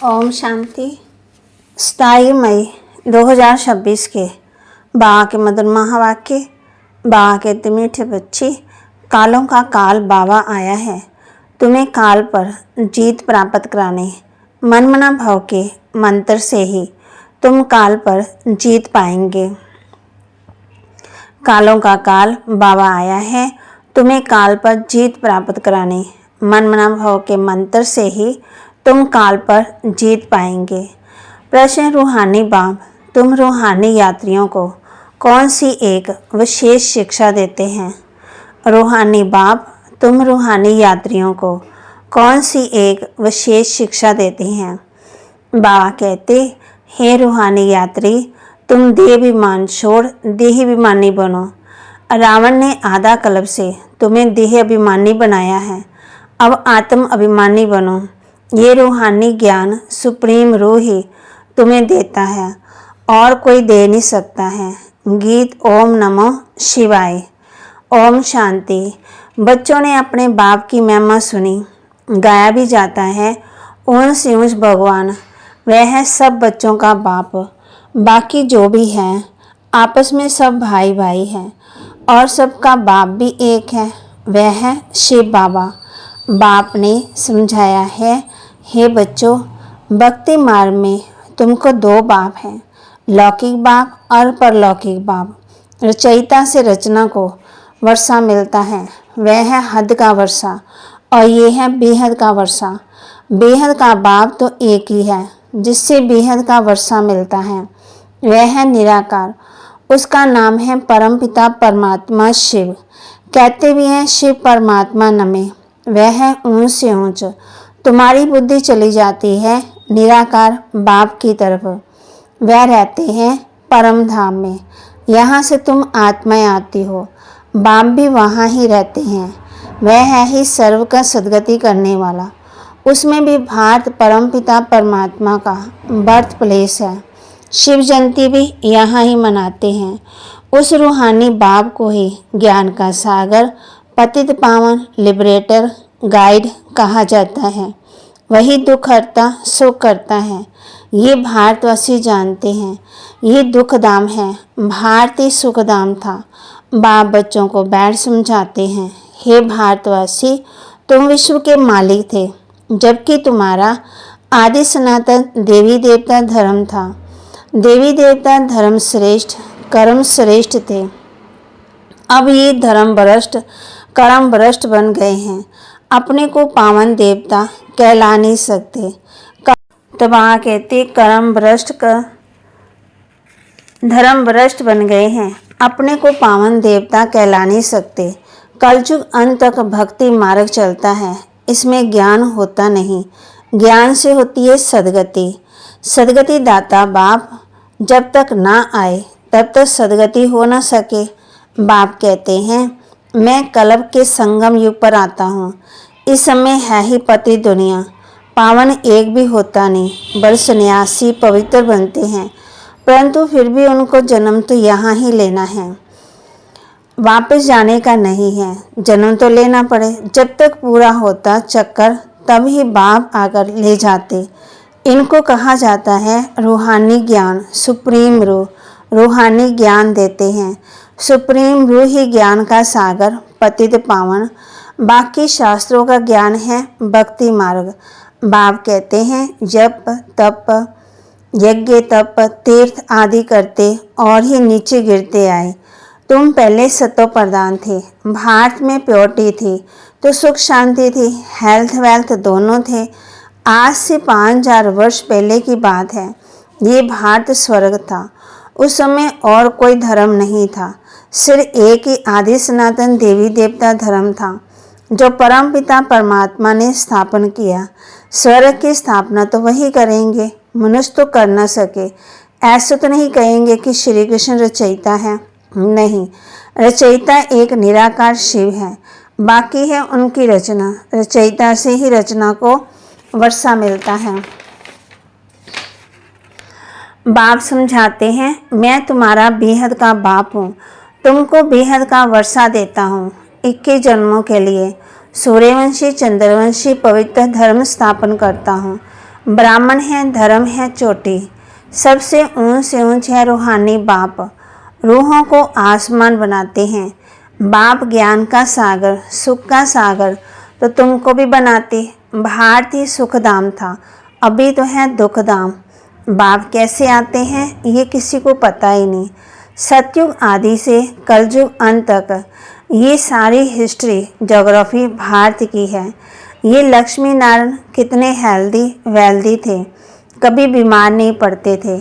ओम शांति। 27 मई 2026 के बाबा के मधुर महावाक्य। बाबा कहते मीठे बच्चे, कालों का काल बाबा आया है तुम्हें काल पर जीत प्राप्त कराने। मनमना भाव के मंत्र से ही तुम काल पर जीत पाएंगे। कालों का काल बाबा आया है तुम्हें काल पर जीत प्राप्त कराने। मनमना भाव के मंत्र से ही तुम काल पर जीत पाएंगे। प्रश्न रूहानी बाप, तुम रूहानी यात्रियों को कौन सी एक विशेष शिक्षा देते हैं? रूहानी बाप, तुम रूहानी यात्रियों को कौन सी एक विशेष शिक्षा देते हैं? बाबा कहते, हे रूहानी यात्री, तुम देह अभिमान छोड़ देही अभिमानी बनो। रावण ने आधा कल्प से तुम्हें देह अभिमानी बनाया है, अब आत्म अभिमानी बनो। ये रूहानी ज्ञान सुप्रीम रूह ही तुम्हें देता है और कोई दे नहीं सकता है। गीत ओम नमो शिवाय। ओम शांति। बच्चों ने अपने बाप की महिमा सुनी, गाया भी जाता है ऊंच से ऊंच भगवान, वह है सब बच्चों का बाप। बाकी जो भी है आपस में सब भाई भाई हैं और सबका बाप भी एक है, वह है शिव बाबा। बाप ने समझाया है, हे बच्चों, भक्ति मार्ग में तुमको दो बाप हैं, लौकिक बाप और परलौकिक बाप। रचयिता से रचना को वर्षा मिलता है, वह है हद का वर्षा और ये है बेहद का वर्षा। बेहद का बाप तो एक ही है जिससे बेहद का वर्षा मिलता है, वह है निराकार। उसका नाम है परमपिता परमात्मा शिव। कहते भी हैं शिव परमात्मा नमे, वह है ऊंच से ऊंच। तुम्हारी बुद्धि चली जाती है निराकार बाप की तरफ, वह रहते हैं परम धाम में। यहाँ से तुम आत्माएं आती हो, बाप भी वहाँ ही रहते हैं, वह है ही सर्व का सदगति करने वाला। उसमें भी भारत परमपिता परमात्मा का बर्थ प्लेस है। शिव जयंती भी यहाँ ही मनाते हैं। उस रूहानी बाप को ही ज्ञान का सागर, पतित पावन, लिबरेटर, गाइड कहा जाता है। वही दुख हरता सुख करता है, ये भारतवासी जानते हैं। ये दुख धाम है, भारतीय सुख धाम था। बाप बच्चों को बैठ समझाते हैं, हे भारतवासी, तुम विश्व के मालिक थे, जबकि तुम्हारा आदि सनातन देवी देवता धर्म था। देवी देवता धर्म श्रेष्ठ, कर्म श्रेष्ठ थे। अब ये धर्म भ्रष्ट, कर्म भ्रष्ट बन गए हैं, अपने को पावन देवता कहला नहीं सकते। तबाह कहते कर्म भ्रष्ट कर धर्म भ्रष्ट बन गए हैं, अपने को पावन देवता कहला नहीं सकते। कलयुग अंत तक भक्ति मार्ग चलता है, इसमें ज्ञान होता नहीं, ज्ञान से होती है सदगति। सदगति दाता बाप जब तक ना आए तब तक सदगति हो न सके। बाप कहते हैं, मैं कल्प के संगम युग पर आता हूँ। इस समय है ही पति दुनिया, पावन एक भी होता नहीं। बड़े सन्यासी पवित्र बनते हैं, परंतु फिर भी उनको जन्म तो यहाँ ही लेना है, वापस जाने का नहीं है। जन्म तो लेना पड़े, जब तक पूरा होता चक्कर तब ही बाप आकर ले जाते। इनको कहा जाता है रूहानी ज्ञान, सुप्रीम रूह रूहानी ज्ञान देते हैं। सुप्रीम रूह ही ज्ञान का सागर, पतित पावन। बाकी शास्त्रों का ज्ञान है भक्ति मार्ग। बाप कहते हैं, जप तप यज्ञ तप तीर्थ आदि करते और ही नीचे गिरते आए। तुम पहले सतो प्रधान थे, भारत में प्योरिटी थी तो सुख शांति थी, हेल्थ वेल्थ दोनों थे। आज से 5000 वर्ष पहले की बात है, ये भारत स्वर्ग था। उस समय और कोई धर्म नहीं था, सिर्फ एक ही आदि सनातन देवी देवता धर्म था जो परमपिता परमात्मा ने स्थापन किया। स्वर्ग की स्थापना तो वही करेंगे, मनुष्य तो कर न सके। ऐसे तो नहीं कहेंगे कि श्री कृष्ण रचयिता है, नहीं, रचयिता एक निराकार शिव है, बाकी है उनकी रचना। रचयिता से ही रचना को वर्षा मिलता है। बाप समझाते हैं, मैं तुम्हारा बेहद का बाप हूँ, तुमको बेहद का वर्षा देता हूँ। 21 जन्मों के लिए सूर्यवंशी चंद्रवंशी पवित्र धर्म स्थापन करता हूँ। ब्राह्मण है, धर्म है चोटी, सबसे ऊंच से ऊंच है रूहानी बाप। रूहों को आसमान बनाते हैं। बाप ज्ञान का सागर, सुख का सागर, तो तुमको भी बनाते। भारतीय सुखधाम था, अभी तो है दुखधाम। बाप कैसे आते हैं ये किसी को पता ही नहीं। सतयुग आदि से कलयुग अंत तक ये सारी हिस्ट्री ज्योग्राफी भारत की है। ये लक्ष्मी नारायण कितने हेल्दी वेल्दी थे, कभी बीमार नहीं पड़ते थे।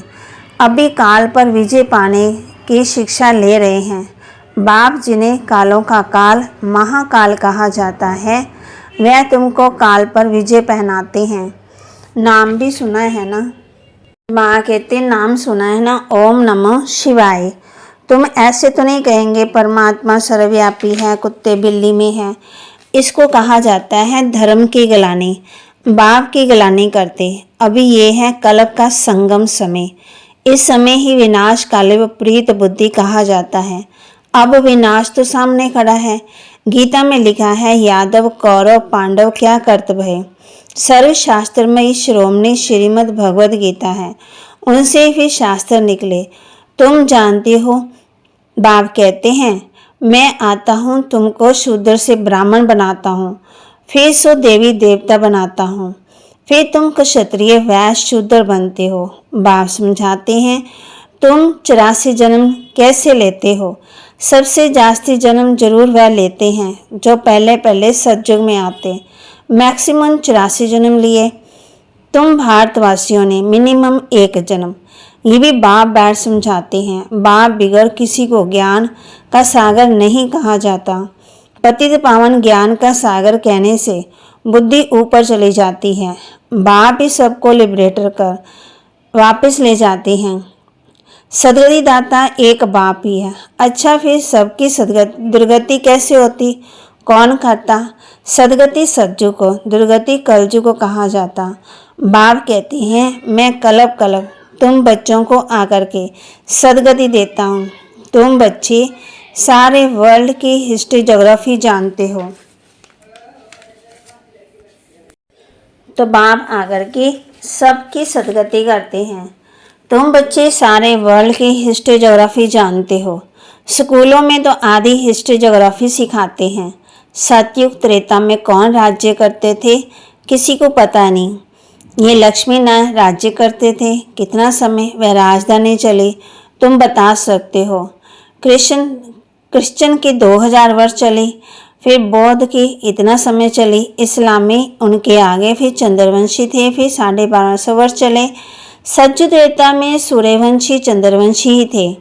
अभी काल पर विजय पाने की शिक्षा ले रहे हैं। बाप जिन्हें कालों का काल महाकाल कहा जाता है, वह तुमको काल पर विजय पहनाते हैं। नाम भी सुना है ना, माँ कहते नाम सुना है ना, ओम नमः शिवाय। तुम ऐसे तो नहीं कहेंगे परमात्मा सर्वव्यापी है, कुत्ते बिल्ली में है। इसको कहा जाता है धर्म की गलानी। बाप की गलानी करते। अभी ये है कलप का संगम समय। इस समय ही विनाश काले विपरीत बुद्धि कहा जाता है। अब विनाश तो सामने खड़ा है। गीता में लिखा है, यादव कौरव पांडव क्या कर्तव्य है। सर्वशास्त्र में इस श्रोमणी श्रीमद् भगवद गीता है, उनसे भी शास्त्र निकले। तुम जानती हो, बाप कहते हैं मैं आता हूँ, तुमको शूद्र से ब्राह्मण बनाता हूँ, फिर सो देवी देवता बनाता हूँ, फिर तुम क्षत्रिय वैश्य शूद्र बनते हो। बाप समझाते हैं तुम 84 जन्म कैसे लेते हो। सबसे जास्ती जन्म जरूर वह लेते हैं जो पहले पहले सतयुग में आते। मैक्सिमम 84 जन्म लिए तुम भारतवासियों ने, मिनिमम 1 जन्म। ये भी बाप बैठ समझाते हैं। बाप बिगड़ किसी को ज्ञान का सागर नहीं कहा जाता। पतित पावन ज्ञान का सागर कहने से बुद्धि ऊपर चली जाती है। बाप ही सबको लिबरेटर कर वापस ले जाते हैं। सदगति दाता एक बाप ही है। अच्छा, फिर सबकी सदगति दुर्गति कैसे होती, कौन करता। सदगति सज्जु को, दुर्गति कलजु को कहा जाता। बाप कहते हैं मैं कलप कलप तुम बच्चों को आकर के सदगति देता हूँ। तुम बच्चे सारे वर्ल्ड की हिस्ट्री ज्योग्राफी जानते हो, तो बाप आकर के सबकी सदगति करते हैं। तुम बच्चे सारे वर्ल्ड की हिस्ट्री ज्योग्राफी जानते हो। स्कूलों में तो आधी हिस्ट्री ज्योग्राफी सिखाते हैं। सतयुग त्रेता में कौन राज्य करते थे किसी को पता नहीं। ये लक्ष्मी नारायण राज्य करते थे। कितना समय वह राजधानी चली तुम बता सकते हो। क्रिश्चियन की 2000 वर्ष चली, फिर बौद्ध की इतना समय चली, इस्लाम में उनके आगे फिर चंद्रवंशी थे, फिर 1250 वर्ष चले। सतयुग त्रेता में सूर्यवंशी चंद्रवंशी ही थे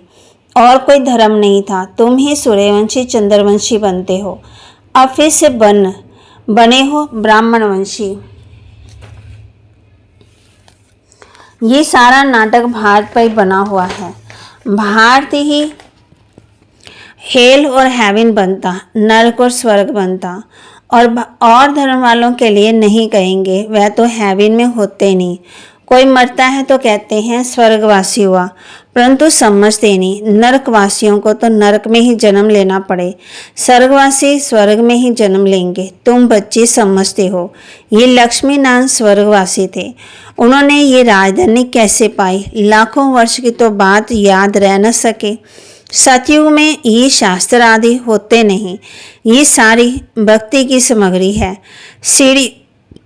और कोई धर्म नहीं था। तुम ही सूर्यवंशी चंद्रवंशी बनते हो। अब फिर से बने हो ब्राह्मण वंशी। ये सारा नाटक भारत पर ही बना हुआ है। भारत ही हेल और हेवन बनता, नरक और स्वर्ग बनता। और धर्म वालों के लिए नहीं कहेंगे, वह तो हेवन में होते नहीं। कोई मरता है तो कहते हैं स्वर्गवासी हुआ, परंतु समझते नहीं नरकवासियों को तो नरक में ही जन्म लेना पड़े, स्वर्गवासी स्वर्ग में ही जन्म लेंगे। तुम बच्चे समझते हो ये लक्ष्मी नारायण स्वर्गवासी थे। उन्होंने ये राजधानी कैसे पाई, लाखों वर्ष की तो बात याद रह न सके। सतयुग में ये शास्त्र आदि होते नहीं। ये सारी भक्ति की सामग्री है। सीढ़ी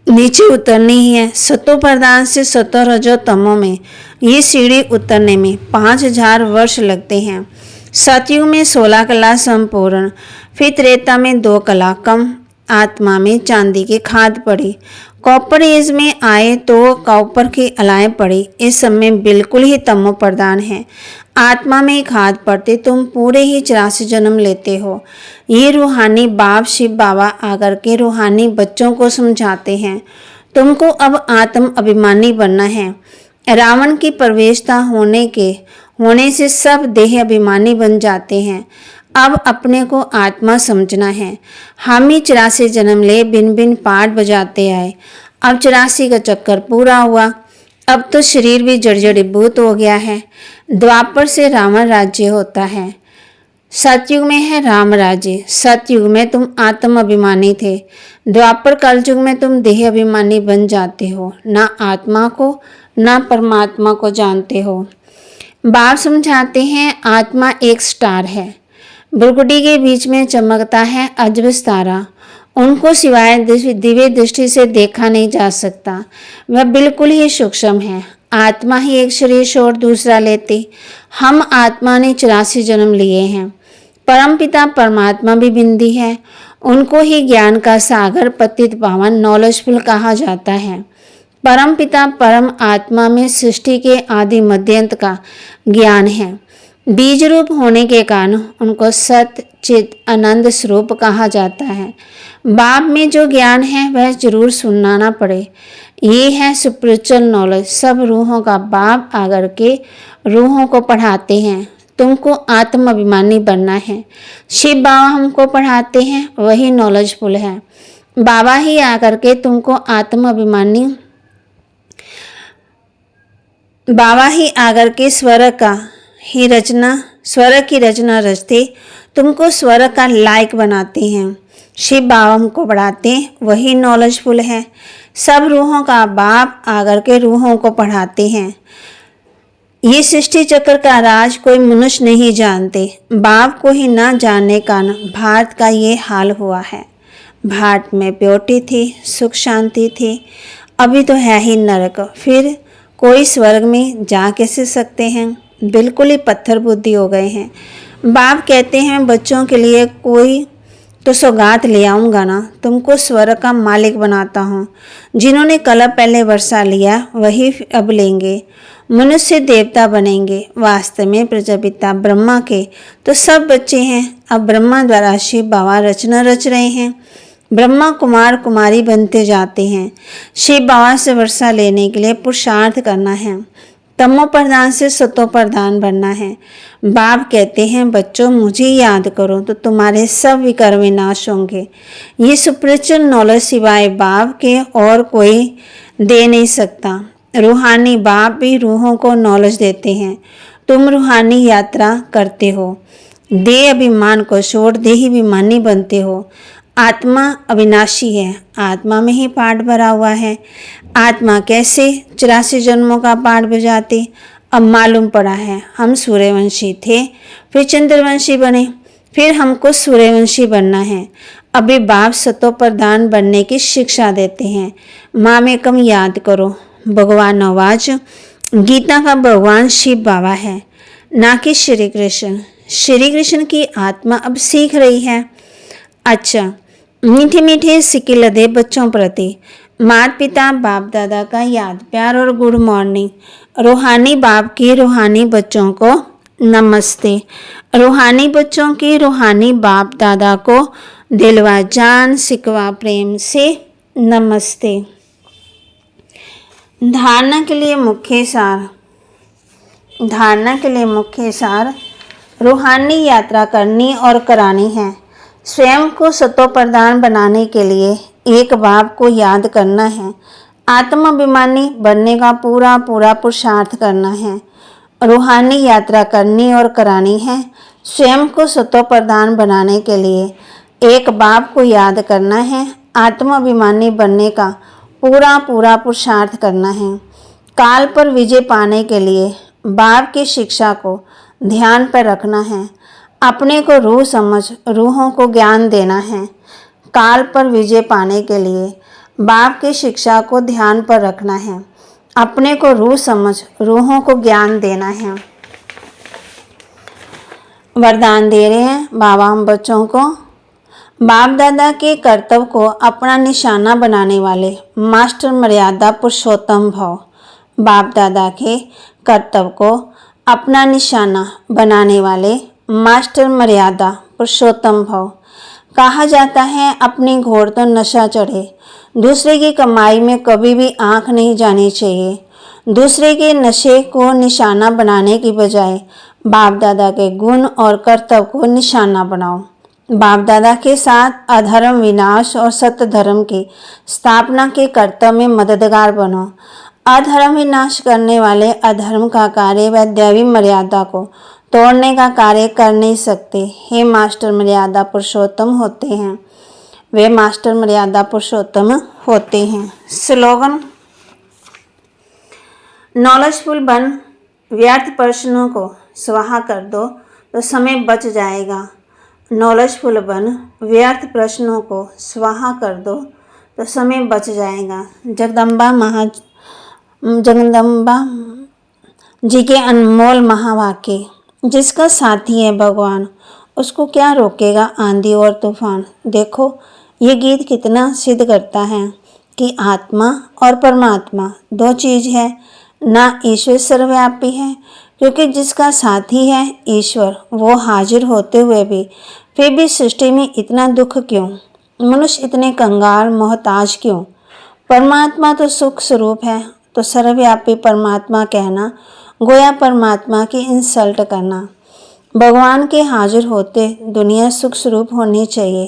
नीचे उतरनी ही है। सतो प्रधान से सतो रजो तमो में ये सीढ़ी उतरने में 5000 वर्ष लगते हैं। सतयुग में 16 कला संपूर्ण, फिर त्रेता में 2 कला कम, आत्मा में चांदी की खाद पड़ी। कॉपर एज में आए तो कॉपर की अलाएँ पड़ी। इस समय बिल्कुल ही तमो प्रधान है। आत्मा में खाद पड़ते तुम पूरे ही 84 जन्म लेते हो। ये रूहानी बाप शिव बाबा आकर के रूहानी बच्चों को समझाते हैं तुमको अब आत्म अभिमानी बनना है। रावण की प्रवेशता होने से सब देह अभिमानी बन जाते हैं। अब अपने को आत्मा समझना है। हम ही 84 जन्म ले बिन बिन पाठ बजाते आए। अब 84 का चक्कर पूरा हुआ। अब तो शरीर भी जर्जरीभूत हो गया है। द्वापर से रावण राज्य होता है। सतयुग में है राम राज्य। सतयुग में तुम आत्म अभिमानी थे, द्वापर कलयुग में तुम देह अभिमानी बन जाते हो, ना आत्मा को ना परमात्मा को जानते हो। बाप समझाते हैं आत्मा एक स्टार है, भ्रुकुटी के बीच में चमकता है अजब तारा। उनको सिवाय दिव्य दृष्टि से देखा नहीं जा सकता, वह बिल्कुल ही सूक्ष्म है। आत्मा ही एक शरीर छोड़ दूसरा लेती। हम आत्मा ने 84 जन्म लिए हैं। परम पिता परमात्मा भी बिंदी है, उनको ही ज्ञान का सागर पतित पावन नॉलेजफुल कहा जाता है। परम पिता परम आत्मा में सृष्टि के आदि मध्यंत का ज्ञान है। बीज रूप होने के कारण उनको सत चित आनंद स्वरूप कहा जाता है। बाप में जो ज्ञान है वह जरूर सुनाना पड़े। ये है स्पिरिचुअल नॉलेज। सब रूहों का बाप आकर के रूहों को पढ़ाते हैं। तुमको आत्म अभिमानी बनना है। शिव बाबा हमको पढ़ाते हैं, वही नॉलेजफुल है। बाबा ही आकर के तुमको आत्म अभिमानी, बाबा ही आकर के स्वर्ग की रचना रचते तुमको स्वर्ग का लायक बनाते हैं। शिव बाबा हमको पढ़ाते हैं, वही नॉलेजफुल है। सब रूहों का बाप आकर के रूहों को पढ़ाते हैं। ये सृष्टि चक्र का राज कोई मनुष्य नहीं जानते। बाप को ही ना जानने का भारत का ये हाल हुआ है। भारत में प्योरिटी थी, सुख शांति थी, अभी तो है ही नरक। फिर कोई स्वर्ग में जा कैसे सकते हैं? बिल्कुल ही पत्थर बुद्धि हो गए हैं। बाप कहते हैं बच्चों के लिए कोई तो सौगात ले आऊँगा ना, तुमको स्वर्ग का मालिक बनाता हूँ। जिन्होंने कल पहले वर्षा लिया वही अब लेंगे। मनुष्य देवता बनेंगे। वास्तव में प्रजापिता ब्रह्मा के तो सब बच्चे हैं। अब ब्रह्मा द्वारा शिव बाबा रचना रच रहे हैं। ब्रह्मा कुमार कुमारी बनते जाते हैं। शिव बाबा से वर्षा लेने के लिए पुरुषार्थ करना है। तमो प्रधान से सतो प्रधान बनना है। बाप कहते हैं बच्चों मुझे याद करो तो तुम्हारे सब विकार विनाश होंगे। ये स्पिरिचुअल नॉलेज सिवाय बाप के और कोई दे नहीं सकता। रूहानी बाप भी रूहों को नॉलेज देते हैं। तुम रूहानी यात्रा करते हो, देह अभिमान को छोड़ देही अभिमानी बनते हो। आत्मा अविनाशी है, आत्मा में ही पाठ भरा हुआ है। आत्मा कैसे 84 जन्मों का पाठ बजाते? अब मालूम पड़ा है हम सूर्यवंशी थे, फिर चंद्रवंशी बने, फिर हमको सूर्यवंशी बनना है। अभी बाप सतो प्रधान बनने की शिक्षा देते हैं। माँ में कम याद करो। भगवान आवाज गीता का भगवान शिव बाबा है, ना कि श्री कृष्ण। श्री कृष्ण की आत्मा अब सीख रही है। अच्छा, मीठे मीठे सिक्के लदे बच्चों प्रति माता पिता बाप दादा का याद प्यार और गुड मॉर्निंग। रूहानी बाप की रूहानी बच्चों को नमस्ते। रूहानी बच्चों की रूहानी बाप दादा को दिलवा जान सिकवा प्रेम से नमस्ते। धारणा के लिए मुख्य सार। धारणा के लिए मुख्य सार रूहानी यात्रा करनी और करानी है। स्वयं को सतो प्रधान बनाने के लिए एक बाप को याद करना है। आत्माभिमानी बनने का पूरा पुरुषार्थ करना है। रूहानी यात्रा करनी और करानी है। स्वयं को सतो प्रधान बनाने के लिए एक बाप को याद करना है। आत्माभिमानी बनने का पूरा पुरुषार्थ करना है। काल पर विजय पाने के लिए बाप की शिक्षा को ध्यान पर रखना है। अपने को रूह समझ रूहों को ज्ञान देना है। काल पर विजय पाने के लिए बाप की शिक्षा को ध्यान पर रखना है। अपने को रूह समझ रूहों को ज्ञान देना है। वरदान दे रहे हैं बाबा हम बच्चों को। बाप दादा के कर्तव्य को अपना निशाना बनाने वाले मास्टर मर्यादा पुरुषोत्तम भव। बाप दादा के कर्तव्य को अपना निशाना बनाने वाले मास्टर मर्यादा पुरुषोत्तम भव। कहा जाता है अपनी घोर तो नशा चढ़े। दूसरे की कमाई में कभी भी आंख नहीं जानी चाहिए। दूसरे के नशे को निशाना बनाने की बजाय बाप दादा के गुण और कर्तव्य को निशाना बनाओ। बाप दादा के साथ अधर्म विनाश और सत्य धर्म की स्थापना के कर्तव्य में मददगार बनो। अधर्म विनाश करने वाले अधर्म का कार्य व दैवी मर्यादा को तोड़ने का कार्य कर नहीं सकते। हे मास्टर मर्यादा पुरुषोत्तम होते हैं, वे मास्टर मर्यादा पुरुषोत्तम होते हैं। स्लोगन: नॉलेजफुल बन, व्यर्थ प्रश्नों को स्वाहा कर दो तो समय बच जाएगा। नॉलेजफुल बन, व्यर्थ प्रश्नों को स्वाहा कर दो तो समय बच जाएगा। जगदम्बा जी के अनमोल महावाक्य। जिसका साथी है भगवान, उसको क्या रोकेगा आंधी और तूफान। देखो ये गीत कितना सिद्ध करता है कि आत्मा और परमात्मा दो चीज़ है, ना ईश्वर सर्वव्यापी है, क्योंकि जिसका साथी है ईश्वर, वो हाजिर होते हुए भी फिर भी सृष्टि में इतना दुख क्यों? मनुष्य इतने कंगाल मोहताज क्यों? परमात्मा तो सुख स्वरूप है, तो सर्वव्यापी परमात्मा कहना गोया परमात्मा की इंसल्ट करना। भगवान के हाजिर होते दुनिया सुख स्वरूप होनी चाहिए,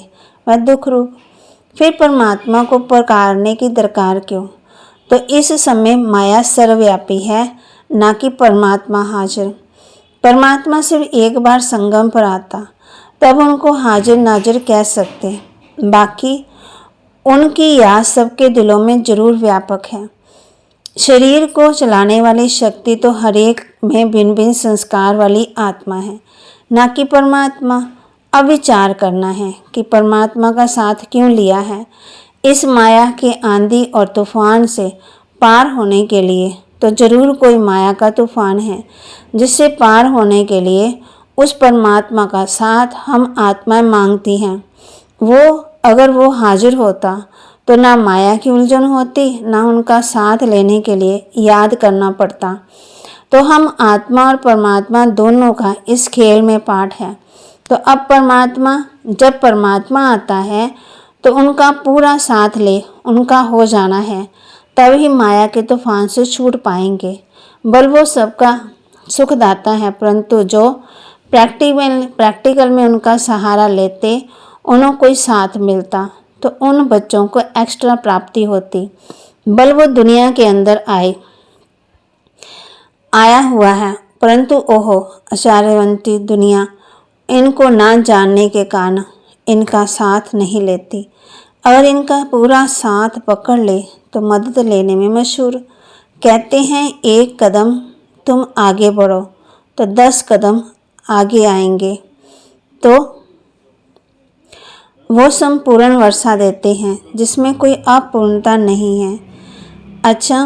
वह दुख रूप। फिर परमात्मा को पुकारने की दरकार क्यों? तो इस समय माया सर्वव्यापी है, ना कि परमात्मा हाजिर। परमात्मा सिर्फ एक बार संगम पर आता, तब उनको हाजिर नाजिर कह सकते, बाकी उनकी याद सबके दिलों में जरूर व्यापक है। शरीर को चलाने वाली शक्ति तो हर एक में भिन्न भिन्न संस्कार वाली आत्मा है, ना कि परमात्मा। अब विचार करना है कि परमात्मा का साथ क्यों लिया है इस माया के आंधी और तूफान से पार होने के लिए। तो जरूर कोई माया का तूफान है, जिससे पार होने के लिए उस परमात्मा का साथ हम आत्माएं मांगती हैं। अगर वो हाजिर होता तो ना माया की उलझन होती, ना उनका साथ लेने के लिए याद करना पड़ता। तो हम आत्मा और परमात्मा दोनों का इस खेल में पार्ट है। तो अब जब परमात्मा आता है तो उनका पूरा साथ ले उनका हो जाना है, तभी माया के तूफान से छूट पाएंगे। बल वो सबका सुखदाता है, परंतु जो प्रैक्टिकल में उनका सहारा लेते, उन्हें कोई साथ मिलता तो उन बच्चों को एक्स्ट्रा प्राप्ति होती। बल वो दुनिया के अंदर आया हुआ है, परंतु ओहो आचार्यवंती दुनिया इनको ना जानने के कारण इनका साथ नहीं लेती। अगर इनका पूरा साथ पकड़ ले तो मदद लेने में मशहूर। कहते हैं एक कदम तुम आगे बढ़ो तो 10 कदम आगे आएंगे। तो वो संपूर्ण वर्षा देते हैं जिसमें कोई अपूर्णता नहीं है। अच्छा,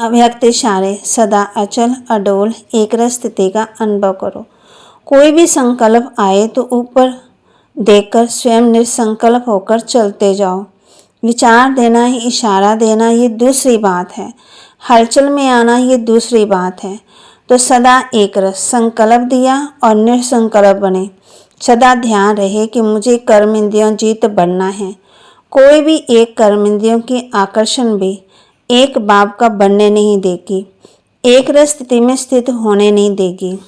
अव्यक्त इशारे सदा अचल अडोल एक रस स्थिति का अनुभव करो। कोई भी संकल्प आए तो ऊपर देखकर स्वयं निसंकल्प होकर चलते जाओ। विचार देना ही इशारा देना ये दूसरी बात है, हलचल में आना ये दूसरी बात है। तो सदा एक रस संकल्प दिया और निसंकल्प बने। सदा ध्यान रहे कि मुझे कर्म इंद्रियों जीत बनना है। कोई भी एक कर्म इंद्रियों की आकर्षण भी एक बाप का बनने नहीं देगी, एक रस स्थिति में स्थित होने नहीं देगी।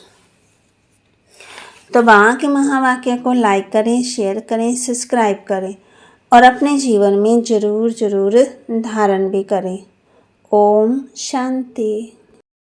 तो बाबा के महावाक्य को लाइक करें, शेयर करें, सब्सक्राइब करें और अपने जीवन में जरूर धारण भी करें। ओम शांति।